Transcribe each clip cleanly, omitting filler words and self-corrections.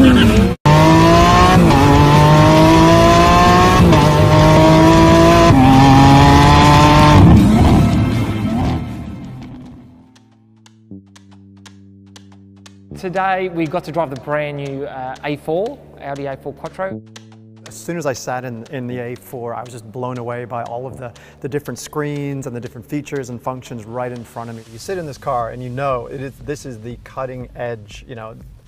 Today we got to drive the brand new A4, Audi A4 Quattro. As soon as I sat in the A4, I was just blown away by all of the different screens and the different features and functions right in front of me. You sit in this car and you know this is the cutting edge,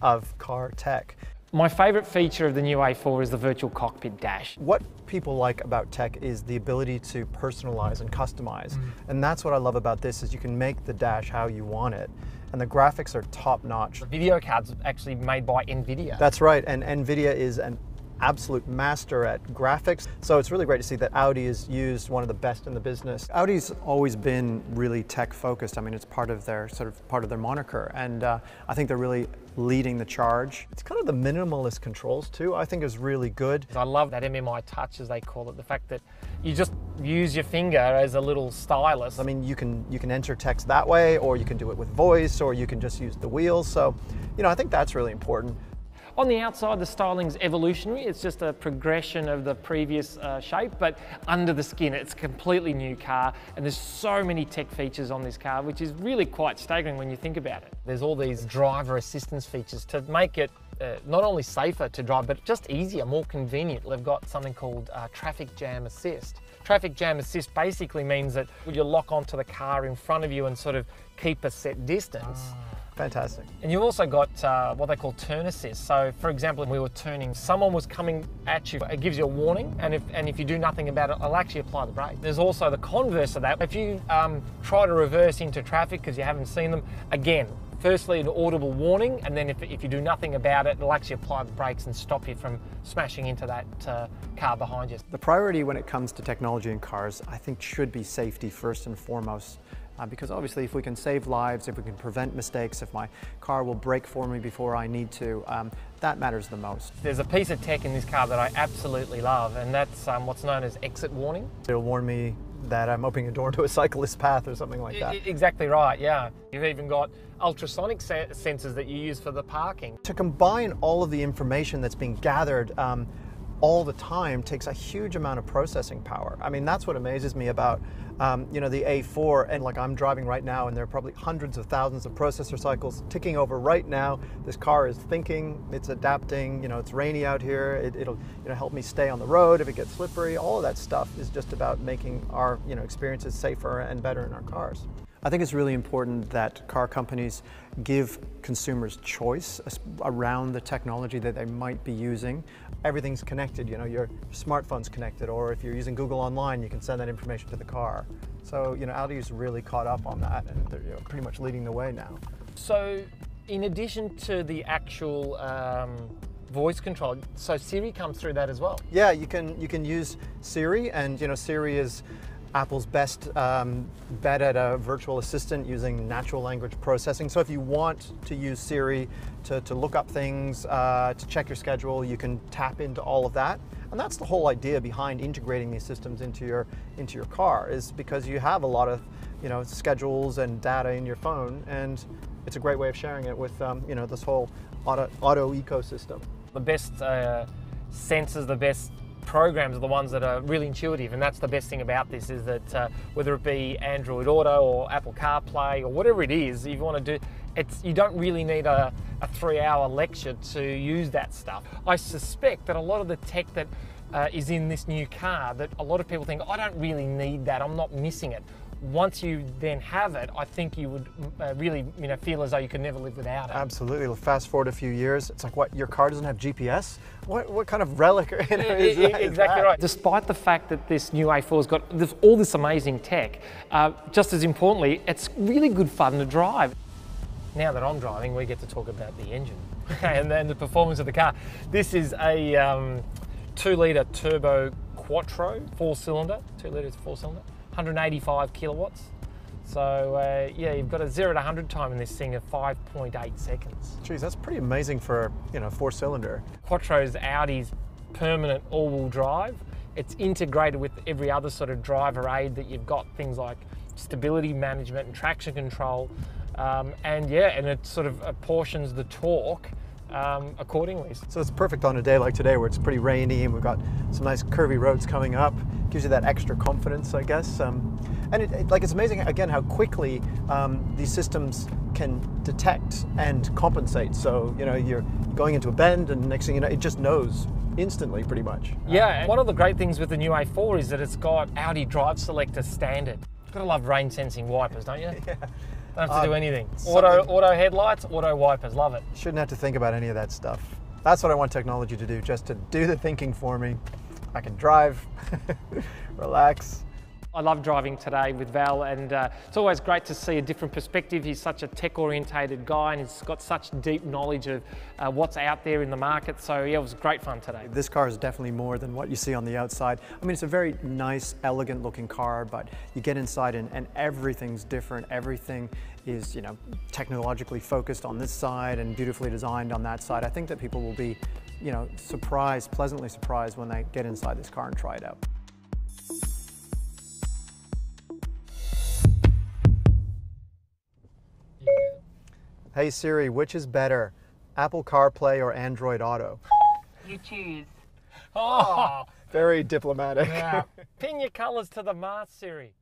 of car tech. My favourite feature of the new A4 is the virtual cockpit dash. What people like about tech is the ability to personalize and customize. And that's what I love about this, is you can make the dash how you want it. And the graphics are top notch. The video card's actually made by NVIDIA. That's right, and NVIDIA is an absolute master at graphics. So it's really great to see that Audi has used one of the best in the business. Audi's always been really tech focused. I mean, it's part of their moniker, and I think they're really leading the charge. It's kind of the minimalist controls too, I think is really good. I love that MMI touch, as they call it, the fact that you just use your finger as a little stylus. I mean, you can enter text that way, or you can do it with voice, or you can just use the wheels. So, I think that's really important. On the outside, the styling's evolutionary. It's just a progression of the previous shape, but under the skin, it's a completely new car, and there's so many tech features on this car, which is really quite staggering when you think about it. There's all these driver assistance features to make it not only safer to drive, but just easier, more convenient. They've got something called traffic jam assist. Traffic jam assist basically means that you lock onto the car in front of you and sort of keep a set distance. Fantastic. And you've also got what they call turn assist. So for example, when we were turning, someone was coming at you, it gives you a warning, and if you do nothing about it, it'll actually apply the brake. There's also the converse of that. If you try to reverse into traffic because you haven't seen them, again, firstly an audible warning, and then if you do nothing about it, it'll actually apply the brakes and stop you from smashing into that car behind you. The priority when it comes to technology in cars, I think, should be safety first and foremost. Because obviously if we can save lives, if we can prevent mistakes, if my car will brake for me before I need to, that matters the most. There's a piece of tech in this car that I absolutely love, and that's what's known as exit warning. It'll warn me that I'm opening a door to a cyclist path or something like that. Exactly right, yeah. You've even got ultrasonic sensors that you use for the parking. To combine all of the information that's being gathered all the time takes a huge amount of processing power. I mean, that's what amazes me about the A4, and like I'm driving right now, and there are probably hundreds of thousands of processor cycles ticking over right now. This car is thinking, it's adapting, it's rainy out here, it'll help me stay on the road if it gets slippery. All of that stuff is just about making our experiences safer and better in our cars. I think it's really important that car companies give consumers choice around the technology that they might be using. Everything's connected, your smartphone's connected, or if you're using Google Online, you can send that information to the car. So, Audi's really caught up on that, and they're pretty much leading the way now. So, in addition to the actual voice control, so Siri comes through that as well? Yeah, you can use Siri, and Siri is Apple's best bet at a virtual assistant using natural language processing. So if you want to use Siri to look up things, to check your schedule, you can tap into all of that. And that's the whole idea behind integrating these systems into your car, is because you have a lot of schedules and data in your phone, and it's a great way of sharing it with this whole auto ecosystem. The best sensors, the best programs are the ones that are really intuitive, and that's the best thing about this, is that whether it be Android Auto or Apple CarPlay or whatever it is, if you want to do, you don't really need a 3-hour lecture to use that stuff. I suspect that a lot of the tech that is in this new car, that a lot of people think, I don't really need that, I'm not missing it. Once you then have it, I think you would really feel as though you could never live without it. Absolutely. Fast forward a few years, it's like, what, your car doesn't have GPS? What kind of relic is that? Exactly right. Despite the fact that this new A4's got all this amazing tech, just as importantly, it's really good fun to drive. Now that I'm driving, we get to talk about the engine and then the performance of the car. This is a 2-litre turbo quattro, 4-cylinder, 2 litres 4-cylinder. 185 kilowatts. So yeah, you've got a 0 to 100 time in this thing of 5.8 seconds. Geez, that's pretty amazing for 4-cylinder. Quattro's Audi's permanent all-wheel drive. It's integrated with every other sort of driver aid that you've got, things like stability management and traction control, and it sort of apportions the torque accordingly. So it's perfect on a day like today where it's pretty rainy and we've got some nice curvy roads coming up. Gives you that extra confidence, I guess. And it's amazing again how quickly these systems can detect and compensate. So you're going into a bend, and next thing you know, it just knows instantly, pretty much. Yeah, and one of the great things with the new A4 is that it's got Audi Drive Selector standard. Gotta love rain sensing wipers, don't you? Yeah. Don't have to do anything. Auto headlights, auto wipers, love it. Shouldn't have to think about any of that stuff. That's what I want technology to do, just to do the thinking for me. I can drive, relax. I love driving today with Val, and it's always great to see a different perspective. He's such a tech-orientated guy, and he's got such deep knowledge of what's out there in the market. So yeah, it was great fun today. This car is definitely more than what you see on the outside. I mean, it's a very nice, elegant looking car, but you get inside and everything's different. Everything is, technologically focused on this side and beautifully designed on that side. I think that people will be, pleasantly surprised when they get inside this car and try it out. Hey Siri, which is better, Apple CarPlay or Android Auto? You choose. Oh, Very diplomatic. yeah. Pin your colours to the mast, Siri.